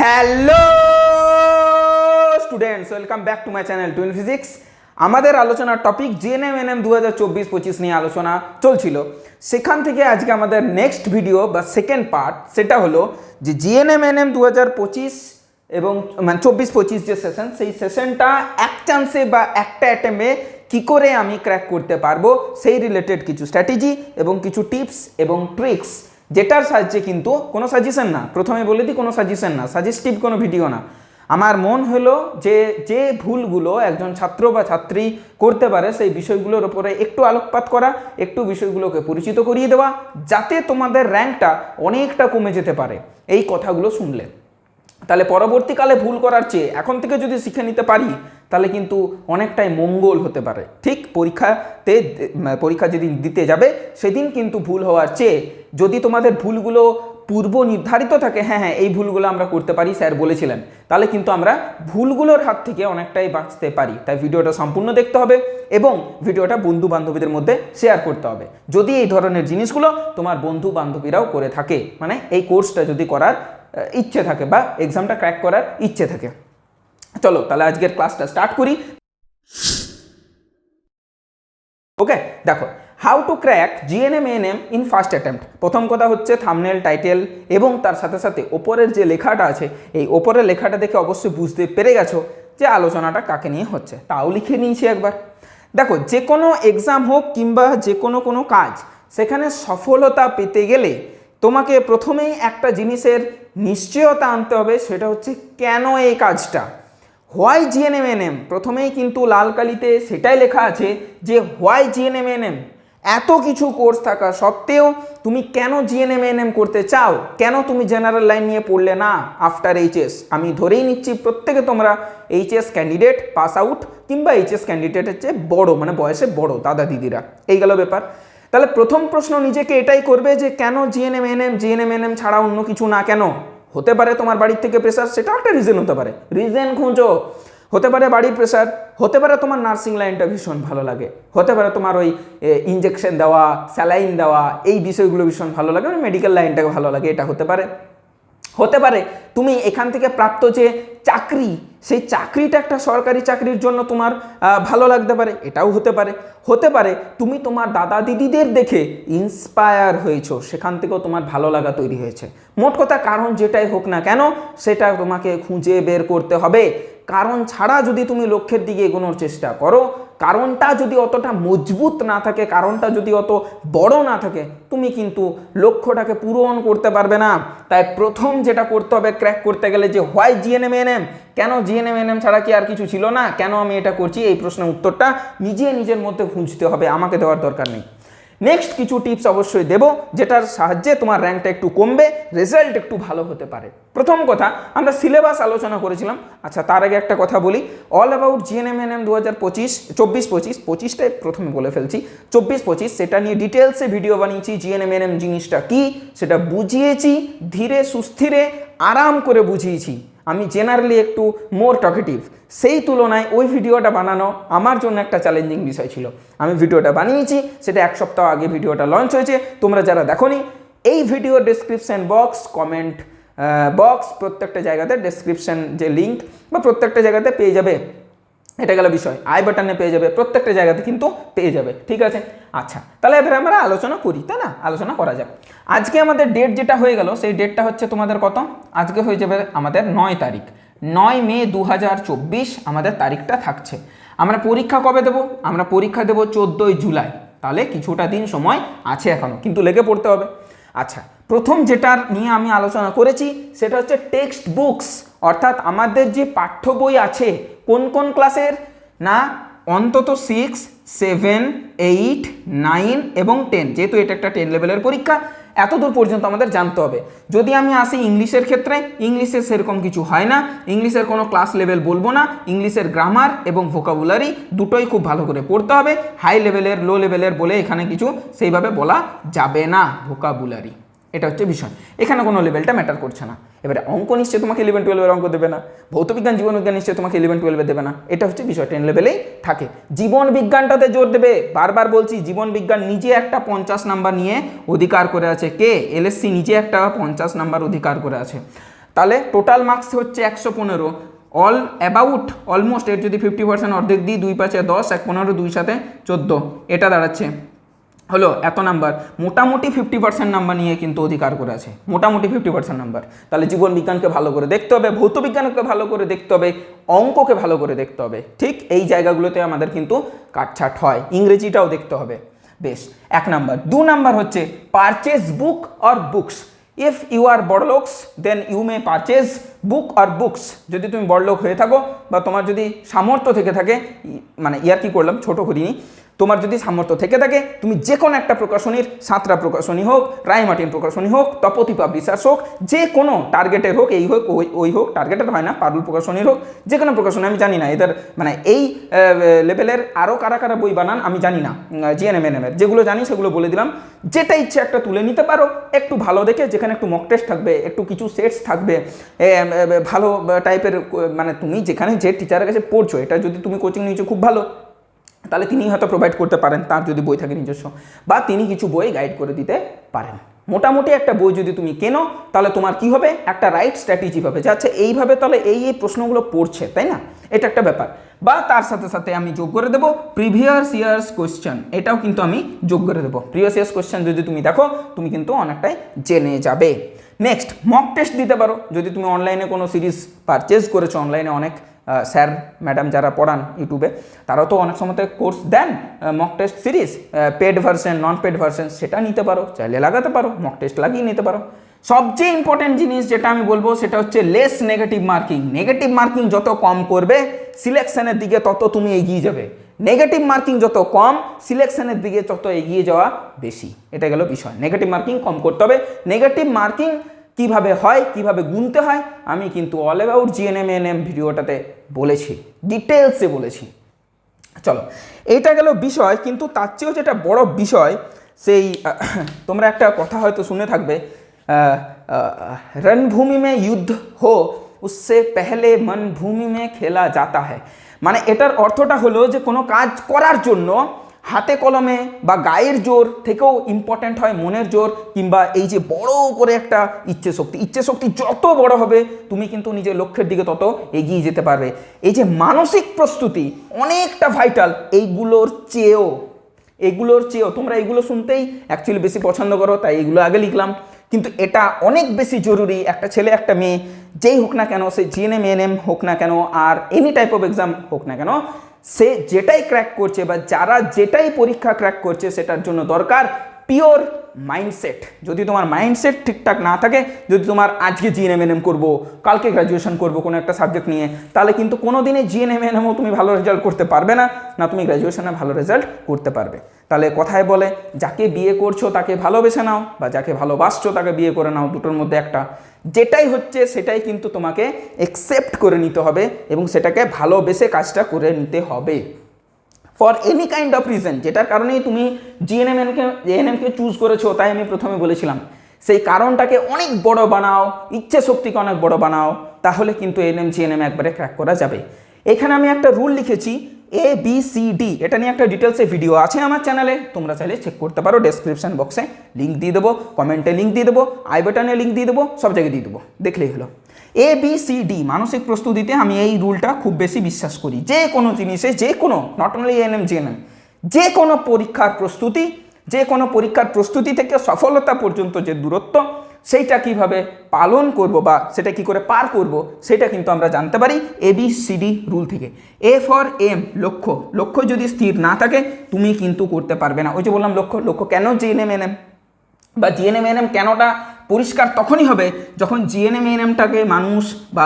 Hello students, welcome back to my channel twin physics. আমাদের আলোচনার topic জিএনএমএনএম 2024-25 নিয়ে আলোচনা চলছিল। সেখান থেকে আজকে আমাদের নেক্সট ভিডিও বা সেকেন্ড পার্ট, সেটা হলো যে জিএনএমএনএম 2025 এবং মানে 24-25 যে সেশন, সেই সেশনটা এক চান্সে বা একটা অ্যাটেম্পে কী করে আমি ক্র্যাক করতে পারবো সেই রিলেটেড কিছু স্ট্র্যাটেজি এবং কিছু টিপস এবং ট্রিক্স, যেটার সাহায্যে কিন্তু কোনো সাজেশন না, প্রথমে বলে দিই কোনো সাজেশন না, সাজেস্টিভ কোনো ভিডিও না। আমার মন হলো যে ভুলগুলো একজন ছাত্র বা ছাত্রী করতে পারে সেই বিষয়গুলোর উপরে একটু আলোকপাত করা, একটু বিষয়গুলোকে পরিচিত করিয়ে দেওয়া, যাতে তোমাদের র্যাঙ্কটা অনেকটা কমে যেতে পারে এই কথাগুলো শুনলে। তাহলে পরবর্তীকালে ভুল করার চেয়ে এখন থেকে যদি শিখে নিতে পারি তাহলে কিন্তু অনেকটাই মঙ্গল হতে পারে। ঠিক পরীক্ষা যেদিন দিতে যাবে সেদিন কিন্তু ভুল হওয়ার চেয়ে যদি তোমাদের ভুলগুলো পূর্ব নির্ধারিত থাকে, হ্যাঁ এই ভুলগুলো আমরা করতে পারি, স্যার বলেছিলেন, তাহলে কিন্তু আমরা ভুলগুলোর হাত থেকে অনেকটাই বাঁচতে পারি। তাই ভিডিওটা সম্পূর্ণ দেখতে হবে এবং ভিডিওটা বন্ধু বান্ধবীদের মধ্যে শেয়ার করতে হবে যদি এই ধরনের জিনিসগুলো তোমার বন্ধু বান্ধবীরাও করে থাকে, মানে এই কোর্সটা যদি করার ইচ্ছে থাকে বা এক্সামটা ক্র্যাক করার ইচ্ছে থাকে। চলো তাহলে আজকের ক্লাসটা স্টার্ট করি। ওকে, দেখো, how to crack GNM ANM in first attempt. প্রথম কথা হচ্ছে থাম্বনেল, টাইটেল এবং তার সাথে সাথে ওপরের যে লেখাটা আছে, এই ওপরের লেখাটা দেখে অবশ্যই বুঝতে পেরে গেছো যে আলোচনাটা কাকে নিয়ে হচ্ছে। তাও লিখে নিয়েছি একবার। দেখো, যে কোনো এক্সাম হোক কিংবা যে কোনো কাজ, সেখানে সফলতা পেতে গেলে তোমাকে প্রথমেই একটা জিনিসের নিশ্চয়তা আনতে হবে, সেটা হচ্ছে কেন এই কাজটা। হোয়াই জিএনএমএনএম, প্রথমেই কিন্তু লাল কালিতে সেটাই লেখা আছে যে হোয়াই জিএনএমএনএম। এত কিছু কোর্স থাকা সত্ত্বেও তুমি কেন জিএনএমএনএম করতে চাও, কেন তুমি জেনারেল লাইন নিয়ে পড়লে না আফটার এইচএস। আমি ধরেই নিচ্ছি প্রত্যেকে তোমরা এইচএস ক্যান্ডিডেট, পাস আউট কিংবা এইচএস ক্যান্ডিডেটের চেয়ে বড়, মানে বয়সে বড় দাদা দিদিরা, এই গেল ব্যাপার। তাহলে প্রথম প্রশ্ন নিজেকে এটাই করবে যে কেন জিএনএমএনএম ছাড়া অন্য কিছু না কেন। হতে পারে তোমার বাড়ির থেকে প্রেশার, সেটাও একটা রিজন হতে পারে, রিজন খুঁজো। হতে পারে বাড়ির প্রেশার, হতে পারে তোমার নার্সিং লাইনটা ভীষণ ভালো লাগে, হতে পারে তোমার ওই ইঞ্জেকশন দেওয়া, স্যালাইন দেওয়া, এই বিষয়গুলো ভীষণ ভালো লাগে, মেডিকেল লাইনটাকে ভালো লাগে, এটা হতে পারে। হতে পারে তুমি এখান থেকে প্রাপ্ত যে চাকরি, সেই চাকরিটা একটা সরকারি চাকরির জন্য তোমার ভালো লাগতে পারে, এটাও হতে পারে। হতে পারে তুমি তোমার দাদা দিদিদের দেখে ইন্সপায়ার হয়েছো, সেখান থেকেও তোমার ভালো লাগা তৈরি হয়েছে। মোট কথা কারণ যেটাই হোক না কেন সেটা তোমাকে খুঁজে বের করতে হবে। কারণ ছাড়া যদি তুমি লক্ষ্যের দিকে এগোনোর চেষ্টা করো, কারণটা যদি অতটা মজবুত না থাকে, কারণটা যদি অত বড় না থাকে, তুমি কিন্তু লক্ষ্যটাকে পূরণ করতে পারবে না। তাই প্রথম যেটা করতে হবে ক্র্যাক করতে গেলে, যে হোয়াই জিএনএমএনএম, কেন জিএনএমএনএম ছাড়া কি আর কিছু ছিল না, কেন আমি এটা করছি, এই প্রশ্নের উত্তরটা নিজের মধ্যে খুঁজতে হবে, আমাকে দেওয়ার দরকার নেই। নেক্সট কিছু টিপস অবশ্যই দেব, যেটার সাহায্যে তোমার র্যাঙ্কটা একটু কমবে, রেজাল্ট একটু ভালো হতে পারে। প্রথম কথা, আমরা সিলেবাস আলোচনা করেছিলাম। আচ্ছা, তার আগে একটা কথা বলি, অল অ্যাবাউট জিএনএমএনএম 24-25টাই প্রথমে বলে ফেলছি, 24-25 সেটা নিয়ে ডিটেলসে ভিডিও বানিয়েছি। জিএনএমএনএম জিনিসটা কি সেটা বুঝিয়েছি, ধীরে সুস্থিরে আরাম করে বুঝিয়েছি। আমি জেনারেলি একটু মোর টকেটিভ, সেই তুলনায় ওই ভিডিওটা বানানো আমার জন্য একটা চ্যালেঞ্জিং বিষয় ছিল। আমি ভিডিওটা বানিয়েছি, সেটা এক সপ্তাহ আগে ভিডিওটা লঞ্চ হয়েছে। তোমরা যারা দেখোনি, এই video description box, comment box, প্রত্যেকটা জায়গাতে ডেসক্রিপশন যে লিঙ্ক বা প্রত্যেকটা জায়গাতে পেয়ে যাবে। এটা গেল বিষয়, আই বাটনে পেয়ে যাবে, প্রত্যেকটা জায়গাতে কিন্তু পেয়ে যাবে, ঠিক আছে। আচ্ছা, তাহলে এবারে আমরা আলোচনা করি, তাই না? আলোচনা করা যাক। আজকে আমাদের ডেট যেটা হয়ে গেল, সেই ডেটটা হচ্ছে তোমাদের কত? আজকে হয়ে যাবে আমাদের 9 তারিখ, 9 মে 2024 আমাদের তারিখটা থাকছে। আমরা পরীক্ষা কবে দেবো? আমরা পরীক্ষা দেবো 14 জুলাই। তাহলে কিছুটা দিন সময় আছে এখনো, কিন্তু লেগে পড়তে হবে। আচ্ছা, প্রথম যেটার নিয়ে আমি আলোচনা করেছি সেটা হচ্ছে টেক্সট বুকস, অর্থাৎ আমাদের যে পাঠ্য বই আছে কোন ক্লাসের না, অন্তত 6, 7, 8, 9 এবং 10, যেহেতু এটা একটা 10 লেভেলের পরীক্ষা, এত দূর পর্যন্ত আমাদের জানতে হবে। যদি আমি আসি ইংলিশের ক্ষেত্রে, ইংলিশে সেরকম কিছু হয় না, ইংলিশের কোনো ক্লাস লেভেল বলবো না। ইংলিশের গ্রামার এবং ভোকাবুলারি দুটোই খুব ভালো করে পড়তে হবে। হাই লেভেলের, লো লেভেলের বলে এখানে কিছু সেইভাবে বলা যাবে না। ভোকাবুলারি, এটা হচ্ছে বিষয়, এখানে কোনো লেভেলটা ম্যাটার করছে না। এবারে অঙ্ক নিশ্চয়ই তোমাকে 11-12 অঙ্ক দেবে না, ভৌতবিজ্ঞান জীবনবিজ্ঞান নিশ্চয়ই তোমাকে 11-12 দেবে না, এটা হচ্ছে বিষয়, 10 লেভেলেই থাকে। জীবন বিজ্ঞানটাতে জোর দেবে, বারবার বলছি, জীবন বিজ্ঞান নিজে একটা 50 নাম্বার নিয়ে অধিকার করে আছে। কে? এলএসসি নিজে একটা 50 নাম্বার অধিকার করে আছে। তাহলে টোটাল মার্কস হচ্ছে 115, অল অ্যাবাউট অলমোস্ট এর যদি 50% অর্ধেক দিই, 2 5 10, 1 15, 2 7 14, এটা দাঁড়াচ্ছে হলো এত নাম্বার। মোটামুটি 50% নাম্বার নিয়ে কিন্তু অধিকার করে আছে, মোটামুটি 50% নাম্বার। তাহলে জীবন বিজ্ঞানকে ভালো করে দেখতে হবে, ভৌত বিজ্ঞানকে ভালো করে দেখতে হবে, অঙ্ককে ভালো করে দেখতে হবে। ঠিক এই জায়গাগুলোতে আমাদের কিন্তু কাটছাট হয়। ইংরেজিটাও দেখতে হবে। বেশ, 1 নাম্বার। 2 নাম্বার হচ্ছে purchase book or books. If you are বড়লোকস then you may purchase book or books. যদি তুমি বড়লোক হয়ে থাকো বা তোমার যদি সামর্থ্য থেকে থাকে, মানে ইয়ার কি করলাম, ছোট করিনি, তোমার যদি সামর্থ্য থেকে থাকে তুমি যে কোনো একটা প্রকাশনীর, সাঁতরা প্রকাশনী হোক, রায়মার্টিন প্রকাশনী হোক, তপতি পাবলিশার্স হোক, যে কোনো টার্গেটের হোক, এই হোক ওই হোক, টার্গেটের হয় না, পারুল প্রকাশনীর হোক, যে কোনো প্রকাশনী, আমি জানি না এদের মানে এই লেভেলের আরও কারা কারা বই বানান আমি জানি না, জিএনএমএনএমের যেগুলো জানি সেগুলো বলে দিলাম। যেটা ইচ্ছে একটা তুলে নিতে পারো, একটু ভালো দেখে, যেখানে একটু মক টেস্ট থাকবে, একটু কিছু সেটস থাকবে, ভালো টাইপের, মানে তুমি যেখানে যে টিচারের কাছে পড়ছো, এটা যদি তুমি কোচিং নিয়েছো খুব ভালো, তাহলে তিনি হয়তো প্রোভাইড করতে পারেন, তার যদি বই থাকে নিজস্ব, বা তিনি কিছু বই গাইড করে দিতে পারেন। মোটামুটি একটা বই যদি তুমি কেনো, তাহলে তোমার কি হবে, একটা রাইট স্ট্র্যাটেজি হবে যে আচ্ছা এইভাবে তাহলে এই প্রশ্নগুলো পড়ছে, তাই না, এটা একটা ব্যাপার। বা তার সাথে সাথে আমি যোগ করে দেবো প্রিভিয়াস ইয়ার্স কোয়েশ্চেন, এটাও কিন্তু আমি যোগ করে দেবো। প্রিভিয়াস ইয়ার্স কোয়েশ্চেন যদি তুমি দেখো, তুমি কিন্তু অনেকটাই জেনে যাবে। নেক্সট, মক টেস্ট দিতে পারো। যদি তুমি অনলাইনে কোনো সিরিজ পারচেজ করেছো, অনলাইনে অনেক স্যার ম্যাডাম যারা পড়ান ইউটিউবে, তারাও তো অনেক সময় কোর্স দেন mock test series, paid version, non paid version, সেটা নিতে পারো, চাইলে লাগাতে পারো, মক টেস্ট লাগিয়ে নিতে পারো। সবচেয়ে ইম্পর্টেন্ট জিনিস যেটা আমি বলবো সেটা হচ্ছে less negative marking. Negative marking যত কম করবে সিলেকশনের দিকে তত তুমি এগিয়ে যাবে। নেগেটিভ মার্কিং যত কম, সিলেকশনের দিকে তত এগিয়ে যাওয়া বেশি। এটা গেল বিষয়। নেগেটিভ মার্কিং কম করতে হবে। নেগেটিভ মার্কিং কিভাবে হয়, কিভাবে গুনতে হয়, আমি কিন্তু অল অ্যাবাউট জিএনএমএনএম ভিডিওটাতে বলেছি, ডিটেলসে বলেছি। চলো, এইটা গেল বিষয়। কিন্তু তার চেয়েও যেটা বড় বিষয়, সেই তোমরা একটা কথা হয়তো শুনে থাকবে, রণভূমি মে যুদ্ধ হো উসসে পেহলে মন ভূমি মে খেলা যাতা হ্যায়। মানে এটার অর্থটা হলো যে কোনো কাজ করার জন্য হাতে কলমে বা গায়ের জোর থেকেও ইম্পর্ট্যান্ট হয় মনের জোর, কিংবা এই যে বড় করে একটা ইচ্ছে শক্তি। ইচ্ছে শক্তি যত বড় হবে তুমি কিন্তু নিজের লক্ষ্যের দিকে তত এগিয়ে যেতে পারবে। এই যে মানসিক প্রস্তুতি অনেকটা ভাইটাল, এইগুলোর চেয়েও তোমরা এইগুলো শুনতেই অ্যাকচুয়ালি বেশি পছন্দ করো, তাই এইগুলো আগে লিখলাম। কিন্তু এটা অনেক বেশি জরুরি। একটা ছেলে একটা মেয়ে যেই হোক না কেন, সে জিএনএমএনএম হোক না কেন আর এনি টাইপ অফ এক্সাম হোক না কেন, সে যেটাই ক্র্যাক করছে বা যারা যেটাই পরীক্ষা ক্র্যাক করছে, সেটার জন্য দরকার পিওর মাইন্ডসেট। যদি তোমার মাইন্ডসেট ঠিকঠাক না থাকে, যদি তোমার আজকে জিএনএমএনএম করবো, কালকে গ্র্যাজুয়েশন করবো কোনো একটা সাবজেক্ট নিয়ে, তাহলে কিন্তু কোনো দিনে জিএনএমএনএমও তুমি ভালো রেজাল্ট করতে পারবে না, না তুমি গ্র্যাজুয়েশনে ভালো রেজাল্ট করতে পারবে। তাহলে কথায় বলে, যাকে বিয়ে করছো তাকে ভালোবেসে নাও, বা যাকে ভালোবাসছো তাকে বিয়ে করে নাও, দুটোর মধ্যে একটা। যেটাই হচ্ছে সেটাই কিন্তু তোমাকে অ্যাকসেপ্ট করে নিতে হবে এবং সেটাকে ভালোবেসে কাজটা করে নিতে হবে। For any kind of reason, যেটার কারণেই তুমি জিএনএমকে চুজ করেছো, তাই আমি প্রথমে বলেছিলাম, সেই কারণটাকে অনেক বড় বানাও, ইচ্ছে শক্তিকে অনেক বড় বানাও, তাহলে কিন্তু এনএম জিএনএম একবারে ক্র্যাক করা যাবে। এখানে আমি একটা রুল লিখেছি ABCD, এটা নিয়ে একটা ডিটেলসে ভিডিও আছে আমার চ্যানেলে, তোমরা চাইলে চেক করতে পারো। ডেসক্রিপশন বক্সে লিঙ্ক দিয়ে দেবো, কমেন্টে লিঙ্ক দিয়ে দেবো, আই বাটনে লিঙ্ক দিয়ে দেবো, সব জায়গায় দিয়ে দেবো, দেখলেই হলো। ABCD মানসিক প্রস্তুতিতে আমি এই রুলটা খুব বেশি বিশ্বাস করি। যে কোনো জিনিসে, যে কোনো, নট অনলি এএনএম জিএনএম, যে কোনো পরীক্ষার প্রস্তুতি থেকে সফলতা পর্যন্ত যে দূরত্ব, সেইটা কিভাবে পালন করব বা সেটা কি করে পার করব, সেটা কিন্তু আমরা জানতে পারি ABCD রুল থেকে। A ফর এম, লক্ষ্য যদি স্থির না থাকে তুমি কিন্তু করতে পারবে না। ওই যে বললাম লক্ষ্য কেন জিএনএমএনএম বা জিএনএমএনএম কেনটা পরিষ্কার তখনই হবে যখন জিএনএমএনএমটাকে মানুষ বা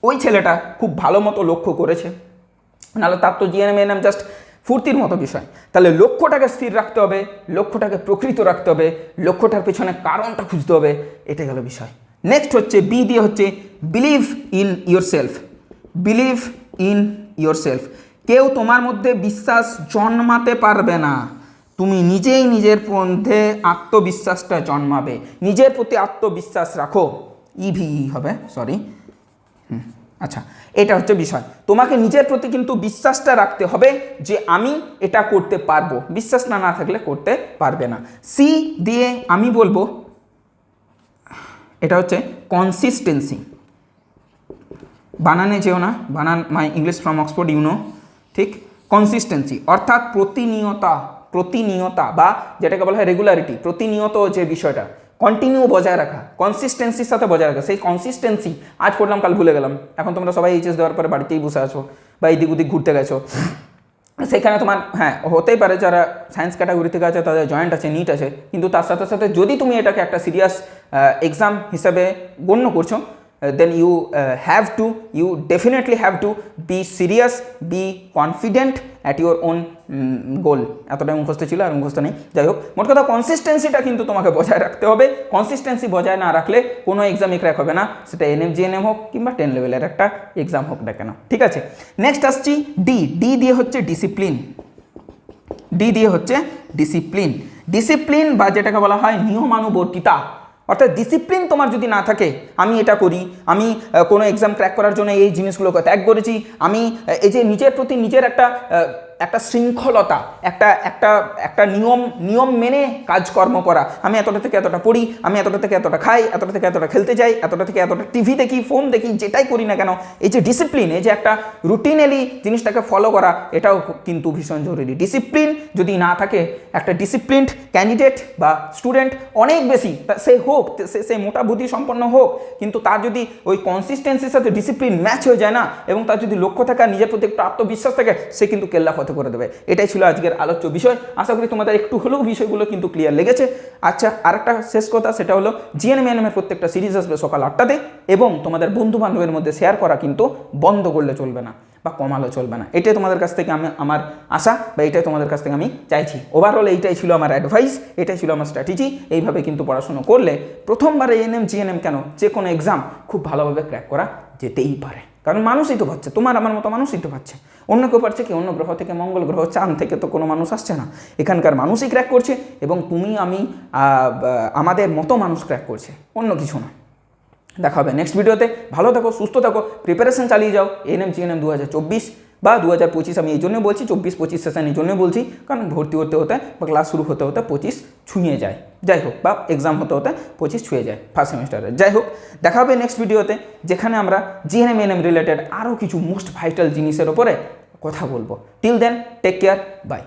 ওই ছেলেটা খুব ভালো মতো লক্ষ্য করেছে, নাহলে তার তো জিএনএমএনএম জাস্ট ফুর্তির মতো বিষয়। তাহলে লক্ষ্যটাকে স্থির রাখতে হবে, লক্ষ্যটাকে প্রকৃত রাখতে হবে, লক্ষ্যটার পেছনে কারণটা খুঁজতে হবে, এটা গেল বিষয়। নেক্সট হচ্ছে বি দিয়ে হচ্ছে বিলিভ ইন ইয়োর সেলফ। কেউ তোমার মধ্যে বিশ্বাস জন্মাতে পারবে না, তুমি নিজেই নিজের মধ্যে আত্মবিশ্বাসটা জন্মাবে। নিজের প্রতি আত্মবিশ্বাস রাখো, হবে সরি, আচ্ছা, এটা হচ্ছে বিষয়। তোমাকে নিজের প্রতি কিন্তু বিশ্বাসটা রাখতে হবে যে আমি এটা করতে পারবো। বিশ্বাসটা না থাকলে করতে পারবে না। সি দিয়ে আমি বলবো, এটা হচ্ছে কনসিস্টেন্সি, বানানে যেও না, বানান my English from Oxford you know, ঠিক। কনসিস্টেন্সি অর্থাৎ প্রতিনিয়তা বা যেটাকে বলা হয় রেগুলারিটি, প্রতিনিয়ত যে বিষয়টা কন্টিনিউ বজায় রাখা, কনসিস্টেন্সির সাথে বজায় রাখা। সেই কনসিস্টেন্সি আজ পড়লাম কাল ভুলে গেলাম, এখন তোমরা সবাই এইচএস দেওয়ার পরে বাড়িতেই বসে আছো বা এদিক ওদিক ঘুরতে গেছো, সেখানে তোমার হ্যাঁ হতেই পারে যারা সায়েন্স ক্যাটাগরি থেকে আছে তাদের জয়েন্ট আছে, নিট আছে, কিন্তু তার সাথে সাথে যদি তুমি এটাকে একটা সিরিয়াস এক্সাম হিসাবে গণ্য করছো, then you definitely have to be serious, be confident at your own goal। এতটাই মুখস্থ ছিল, আর মুখস্থ নেই। যাই হোক, মোট কথা কনসিস্টেন্সিটা কিন্তু তোমাকে বজায় রাখতে হবে। কনসিস্টেন্সি বজায় না রাখলে কোনো এক্সামই ক্র্যাক হবে না, সেটা এনএম জিএনএম হোক কিংবা 10 লেভেলের একটা এক্সাম হোক না কেন, ঠিক আছে। নেক্সট আসছি ডি দিয়ে হচ্ছে ডিসিপ্লিন। ডিসিপ্লিন বা যেটাকে বলা হয় নিয়মানুবর্তিতা, অর্থাৎ ডিসিপ্লিন তোমার যদি না থাকে, আমি এটা করি, আমি কোনো এক্সাম ক্র্যাক করার জন্য এই জিনিসগুলোকে ত্যাগ করেছি, আমি এই যে নিজের প্রতি নিজের একটা শৃঙ্খলতা, একটা নিয়ম মেনে কাজকর্ম করা, আমি এতটা থেকে এতটা পড়ি, আমি এতটা থেকে এতটা খাই, এতটা থেকে এতটা খেলতে যাই, এতটা থেকে এতটা টিভি দেখি, ফোন দেখি, যেটাই করি না কেন, এই যে ডিসিপ্লিন, এই যে একটা রুটিনেলি জিনিসটাকে ফলো করা, এটাও কিন্তু ভীষণ জরুরি। ডিসিপ্লিন যদি না থাকে, একটা ডিসিপ্লিনড ক্যান্ডিডেট বা স্টুডেন্ট অনেক বেশি সে হোক, সে মোটা বুদ্ধি সম্পন্ন হোক, কিন্তু তার যদি ওই কনসিস্টেন্সির সাথে ডিসিপ্লিন ম্যাচ হয়ে যায় না, এবং তার যদি লক্ষ্য থাকে, নিজের প্রতি একটু আত্মবিশ্বাস থাকে, সে কিন্তু কেল্লা ফতে করে দেবে। এটাই ছিল আজকের আলোচ্য বিষয়। আশা করি তোমাদের একটু হলেও বিষয়গুলো কিন্তু ক্লিয়ার লেগেছে। আচ্ছা, আরেকটা শেষ কথা, সেটা হলো জিএনএম এর প্রত্যেকটা সিরিজ আসবে সকাল 8টাতে, এবং তোমাদের বন্ধু বান্ধবের মধ্যে শেয়ার করা কিন্তু বন্ধ করলে চলবে না বা কমালো চলবে না। এটাই তোমাদের কাছ থেকে আমার আশা, বা এটাই তোমাদের কাছ থেকে আমি চাইছি। ওভারঅল এইটাই ছিল আমার অ্যাডভাইস, এটাই ছিল আমার স্ট্র্যাটেজি। এইভাবে কিন্তু পড়াশোনা করলে প্রথমবারে এএনএম জিএনএম কেন, যে কোনো এক্সাম খুব ভালোভাবে ক্র্যাক করা যেতেই পারে। কারণ মানুষই তো পাচ্ছে, তোমার আমার মতো মানুষই তো পাচ্ছে। অন্য কেউ পারছে কি? অন্য গ্রহ থেকে, মঙ্গল গ্রহ, চাঁদ থেকে তো কোনো মানুষ আসছে না। এখানকার মানুষই ক্র্যাক করছে, এবং তুমি আমি আমাদের মতো মানুষ ক্র্যাক করছে, অন্য কিছু না। দেখা হবে নেক্সট ভিডিওতে। ভালো থাকো, সুস্থ থাকো, প্রিপারেশন চালিয়ে যাও এএনএম জিএনএম 2024 বা 2025। আমি এই জন্য বলছি 24-25 সেশন এই জন্য বলছি, কারণ ভর্তি হতে হতে বা ক্লাস শুরু হতে হতে 25 ছুঁয়ে যায়, যাই হোক, বা এক্সাম হতে হতে 25 ছুঁয়ে যায় ফার্স্ট সেমিস্টারে। যাই হোক, দেখা হবে নেক্সট ভিডিওতে, যেখানে আমরা জিএনএম এএনএম রিলেটেড আরও কিছু মোস্ট ভাইটাল জিনিসের ওপরে কথা বলবো। Till then, take care, by.